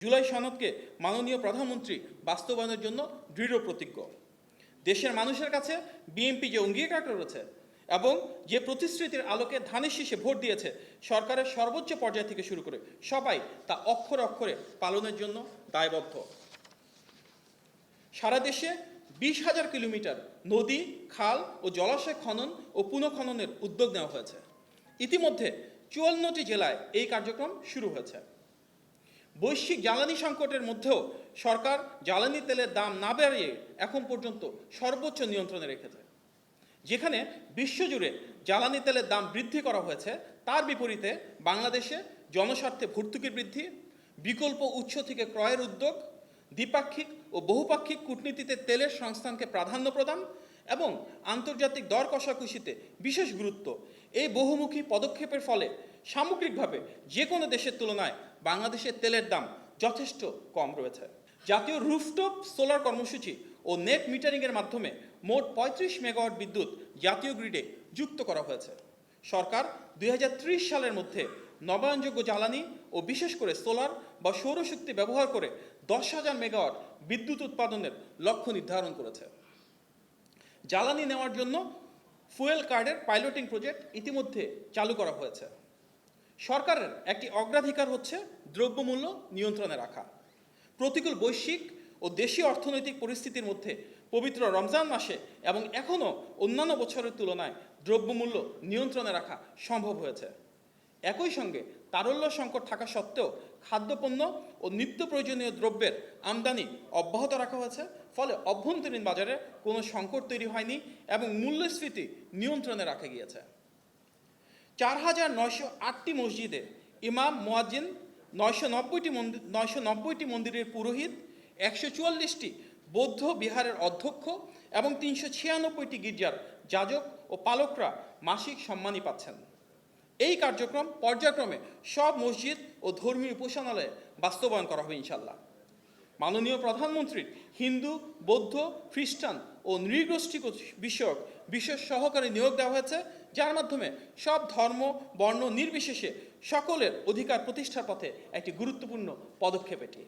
জুলাই সনদকে মাননীয় প্রধানমন্ত্রী বাস্তবায়নের জন্য দৃঢ় প্রতিজ্ঞ। দেশের মানুষের কাছে বিএনপি যে অঙ্গীকার করেছে এবং যে প্রতিশ্রুতির আলোকে ধানের শীষে ভোট দিয়েছে সরকারের সর্বোচ্চ পর্যায় থেকে শুরু করে সবাই তা অক্ষরে অক্ষরে পালনের জন্য দায়বদ্ধ। সারা দেশে 20,000 কিলোমিটার নদী, খাল ও জলাশয় খনন ও পুনঃখননের উদ্যোগ নেওয়া হয়েছে। ইতিমধ্যে 54টি জেলায় এই কার্যক্রম শুরু হয়েছে। বৈশ্বিক জ্বালানি সংকটের মধ্যেও সরকার জ্বালানি তেলের দাম না বাড়িয়ে এখন পর্যন্ত সর্বোচ্চ নিয়ন্ত্রণে রেখেছে। যেখানে বিশ্বজুড়ে জ্বালানি তেলের দাম বৃদ্ধি করা হয়েছে, তার বিপরীতে বাংলাদেশে জনস্বার্থে ভর্তুকি বৃদ্ধি, বিকল্প উৎস থেকে ক্রয়ের উদ্যোগ, দ্বিপাক্ষিক ও বহুপাক্ষিক কূটনীতিতে তেলের সংস্থানকে প্রাধান্য প্রদান এবং আন্তর্জাতিক দর কষাকষিতে বিশেষ গুরুত্ব, এই বহুমুখী পদক্ষেপের ফলে সামগ্রিকভাবে যে কোনো দেশের তুলনায় বাংলাদেশের তেলের দাম যথেষ্ট কম রয়েছে। জাতীয় রুফটপ সোলার কর্মসূচি ও নেট মিটারিংয়ের মাধ্যমে মোট 35 মেগাওয়াট বিদ্যুৎ জাতীয় গ্রিডে যুক্ত করা হয়েছে। সরকার 2030 সালের মধ্যে নবায়নযোগ্য জ্বালানি ও বিশেষ করে সোলার বা সৌরশক্তি ব্যবহার করে 10,000 মেগাওয়াট বিদ্যুৎ উৎপাদনের লক্ষ্য নির্ধারণ করেছে। জ্বালানি নেওয়ার জন্য ফুয়েল কার্ডের পাইলটিং প্রজেক্ট ইতিমধ্যে চালু করা হয়েছে। সরকারের একটি অগ্রাধিকার হচ্ছে দ্রব্যমূল্য নিয়ন্ত্রণে রাখা। প্রতিকূল বৈশ্বিক ও দেশীয় অর্থনৈতিক পরিস্থিতির মধ্যে পবিত্র রমজান মাসে এবং এখনও অন্যান্য বছরের তুলনায় দ্রব্যমূল্য নিয়ন্ত্রণে রাখা সম্ভব হয়েছে। একই সঙ্গে তারল্য সংকট থাকা সত্ত্বেও খাদ্যপণ্য ও নিত্য প্রয়োজনীয় দ্রব্যের আমদানি অব্যাহত রাখা হয়েছে, ফলে অভ্যন্তরীণ বাজারে কোনো সংকট তৈরি হয়নি এবং মূল্যস্ফীতি নিয়ন্ত্রণে রাখা গিয়েছে। 4,908টি মসজিদে ইমাম, মুয়াজ্জিন, 990টি মন্দিরের পুরোহিত, 144টি বৌদ্ধ বিহারের অধ্যক্ষ এবং 396টি গির্জার যাজক ও পালকরা মাসিক সম্মানী পাচ্ছেন। এই কার্যক্রম পর্যায়ক্রমে সব মসজিদ ও ধর্মীয় উপাসনালয়ে বাস্তবায়ন করা হবে ইনশাল্লাহ। মাননীয় প্রধানমন্ত্রীর হিন্দু, বৌদ্ধ, খ্রিস্টান ও নৃগোষ্ঠী বিষয়ক বিশেষ সহকারী নিয়োগ দেওয়া হয়েছে, যার মাধ্যমে সব ধর্ম, বর্ণ নির্বিশেষে সকলের অধিকার প্রতিষ্ঠার পথে একটি গুরুত্বপূর্ণ পদক্ষেপ এটি।